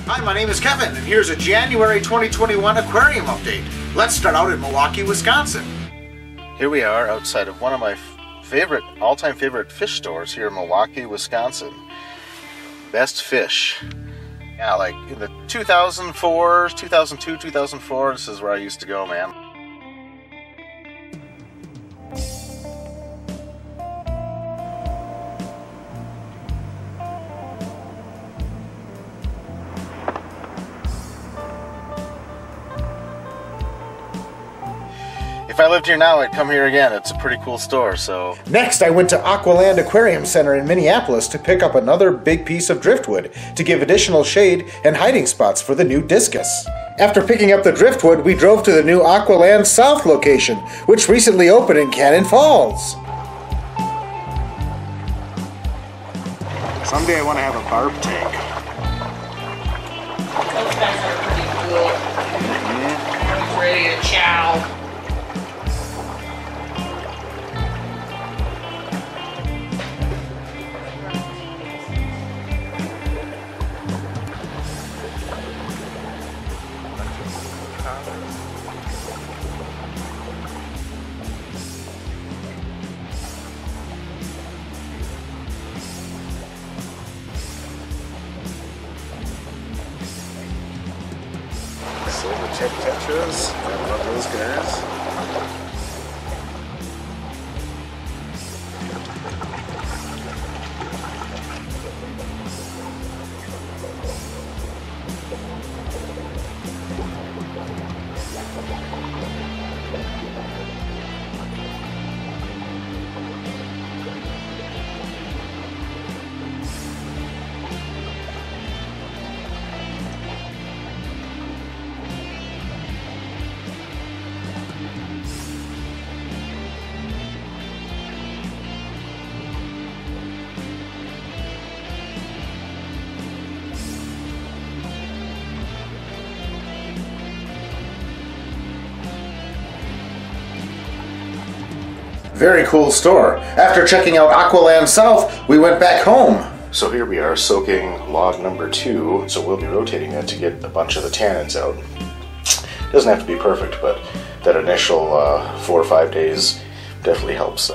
Hi, my name is Kevin, and here's a January 2021 aquarium update. Let's start out in Milwaukee, Wisconsin. Here we are outside of one of my all-time favorite fish stores here in Milwaukee, Wisconsin. Best Fish. Yeah, like in the 2004, 2002, 2004, this is where I used to go, man. If I lived here now, I'd come here again. It's a pretty cool store, so... Next, I went to Aqualand Aquarium Center in Minneapolis to pick up another big piece of driftwood to give additional shade and hiding spots for the new discus. After picking up the driftwood, we drove to the new Aqualand South location, which recently opened in Cannon Falls. Someday I want to have a barb tank. Those guys are pretty cool. I'm ready to chow. Silver tip tetras. I love those guys. Very cool store. After checking out Aqualand South, we went back home. So here we are soaking log number 2, so we'll be rotating it to get a bunch of the tannins out. Doesn't have to be perfect, but that initial 4 or 5 days definitely helps.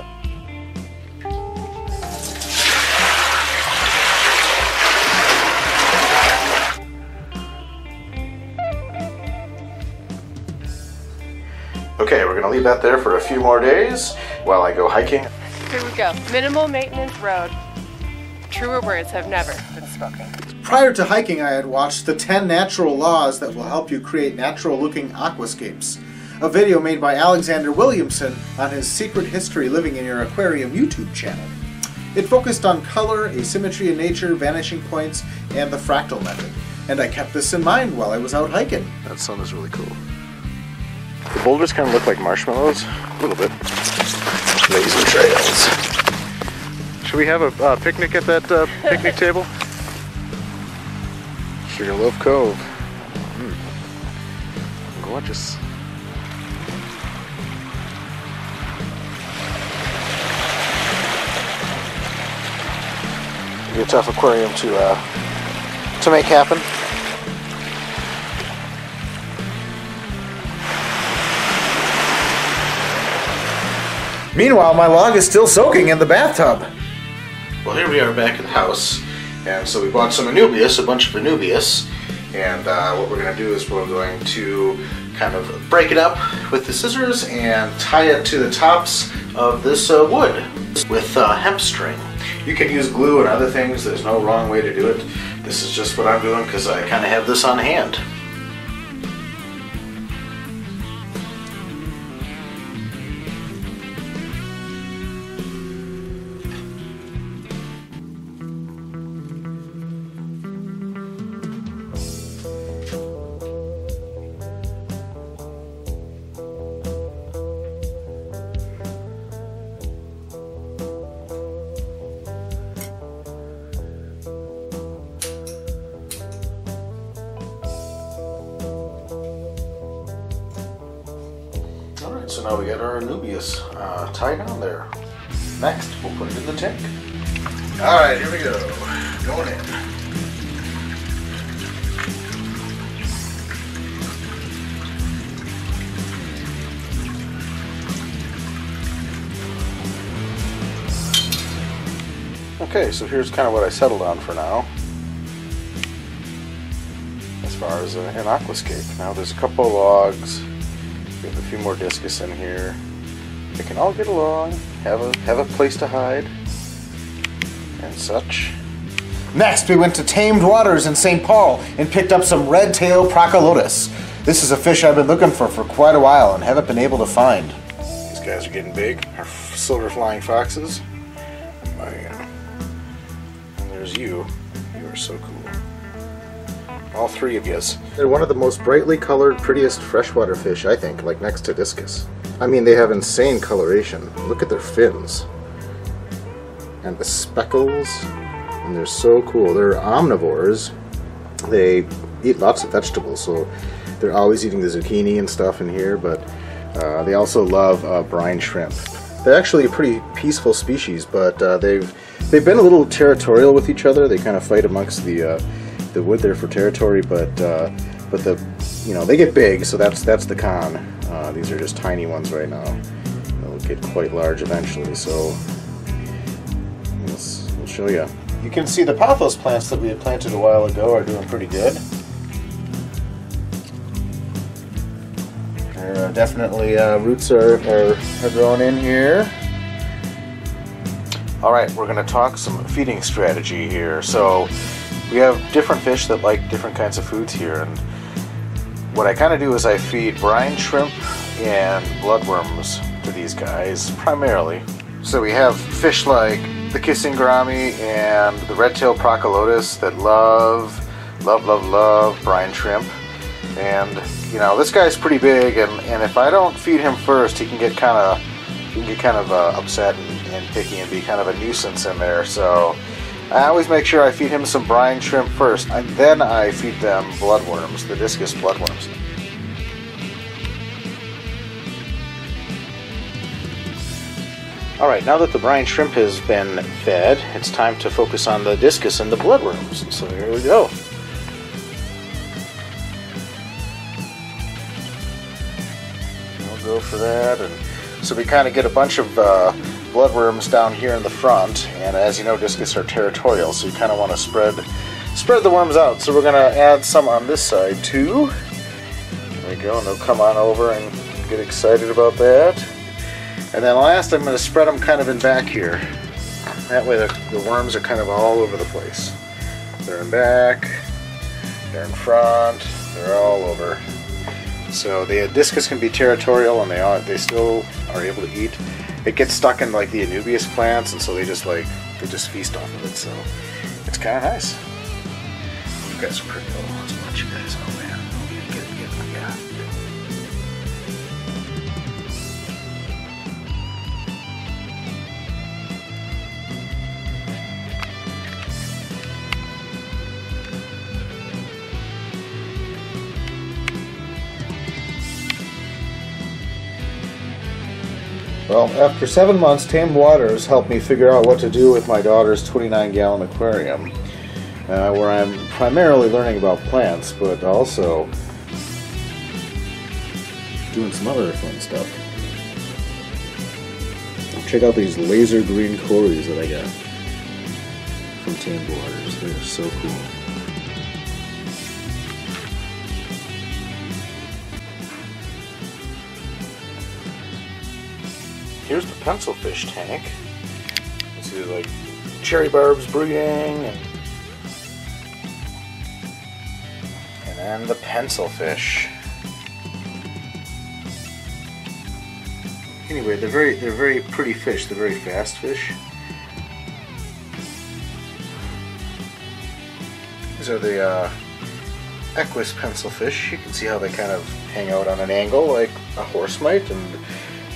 Okay, we're gonna leave that there for a few more days while I go hiking. Here we go. Minimal maintenance road. Truer words have never been spoken. Prior to hiking, I had watched the 10 natural laws that will help you create natural-looking aquascapes, a video made by Alexander Williamson on his Secret History Living in Your Aquarium YouTube channel. It focused on color, asymmetry in nature, vanishing points, and the fractal method, and I kept this in mind while I was out hiking. That sun is really cool. The boulders kind of look like marshmallows, a little bit. Laser trails. Should we have a picnic at that picnic table? Sugarloaf Cove. Gorgeous. Be a tough aquarium to make happen. Meanwhile, my log is still soaking in the bathtub. Well, here we are back at the house, and so we bought some Anubias, a bunch of Anubias, and what we're going to do is we're going to kind of break it up with the scissors and tie it to the tops of this wood with hemp string. You can use glue and other things, there's no wrong way to do it. This is just what I'm doing because I kind of have this on hand. So now we got our Anubias tied on there. Next, we'll put it in the tank. All right, here we go. Going in. Okay, so here's kind of what I settled on for now, as far as an aquascape. Now there's a couple of logs, we have a few more discus in here. They can all get along, have a place to hide, and such. Next, we went to Tamed Waters in St. Paul and picked up some red-tailed Procolotus. This is a fish I've been looking for quite a while and haven't been able to find. These guys are getting big, our silver flying foxes. And there's you. You are so cool. All three of yous. They're one of the most brightly colored, prettiest freshwater fish, I think, like next to discus. I mean, they have insane coloration. Look at their fins. And the speckles. And they're so cool. They're omnivores. They eat lots of vegetables, so they're always eating the zucchini and stuff in here, but they also love brine shrimp. They're actually a pretty peaceful species, but they've been a little territorial with each other. They kind of fight amongst the wood there for territory, but they get big, so that's the con. These are just tiny ones right now. They'll get quite large eventually, so we'll show you. You can see the pothos plants that we had planted a while ago are doing pretty good. They're definitely roots are growing in here. Alright, we're going to talk some feeding strategy here. So we have different fish that like different kinds of foods here, and what I kind of do is I feed brine shrimp and bloodworms to these guys primarily. So we have fish like the kissing gourami and the red-tailed Procolotus that love brine shrimp. And you know, this guy's pretty big, and if I don't feed him first, he can get kind of upset and picky and be kind of a nuisance in there. So I always make sure I feed him some brine shrimp first, and then I feed them bloodworms, the discus bloodworms. Alright, now that the brine shrimp has been fed, it's time to focus on the discus and the bloodworms. So here we go. We'll go for that. And so we kind of get a bunch of bloodworms down here in the front, and as you know, discus are territorial, so you kind of want to spread the worms out. So we're going to add some on this side too. There we go, and they'll come on over and get excited about that. And then last, I'm going to spread them kind of in back here. That way the worms are kind of all over the place. They're in back, they're in front, they're all over. So the discus can be territorial, and they still are able to eat. It gets stuck in like the Anubias plants, and so they just feast off of it. So it's kind of nice. You guys are pretty cool. Let's watch you guys. Oh man, get it, yeah. Well, after 7 months, Tamed Waters helped me figure out what to do with my daughter's 29-gallon aquarium, where I'm primarily learning about plants, but also doing some other fun stuff. Check out these laser green cories that I got from Tamed Waters. They're so cool. Here's the pencilfish tank. You see like cherry barbs breeding, and then the pencilfish. Anyway, they're very pretty fish. They're very fast fish. These are the Equus pencilfish. You can see how they kind of hang out on an angle like a horse might, and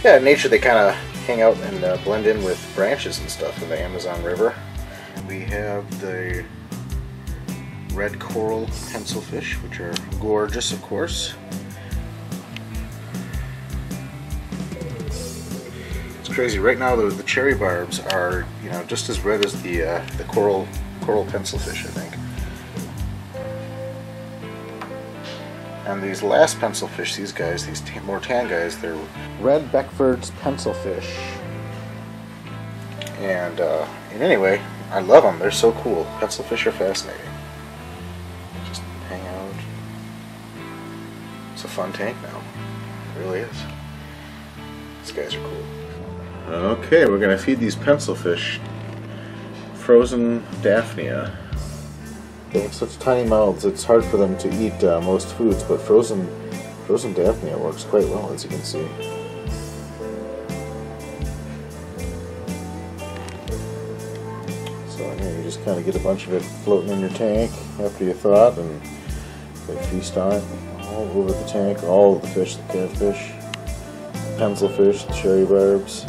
yeah, in nature they kind of hang out and blend in with branches and stuff in the Amazon River. We have the red coral pencilfish, which are gorgeous, of course. It's crazy. Right now, the cherry barbs are, you know, just as red as the coral pencilfish, I think. And these last pencilfish, these guys, these more tan guys, they're red Beckford's pencilfish. And anyway, I love them. They're so cool. Pencilfish are fascinating. Just hang out. It's a fun tank now. It really is. These guys are cool. Okay, we're going to feed these pencilfish frozen Daphnia. They have such tiny mouths, it's hard for them to eat most foods, but frozen Daphnia works quite well, as you can see. So here you just kind of get a bunch of it floating in your tank after you thaw it, and they feast on it all over the tank, all of the fish, the catfish, pencilfish, the cherry barbs.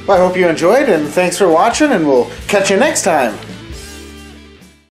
Well, I hope you enjoyed, and thanks for watching, and we'll catch you next time.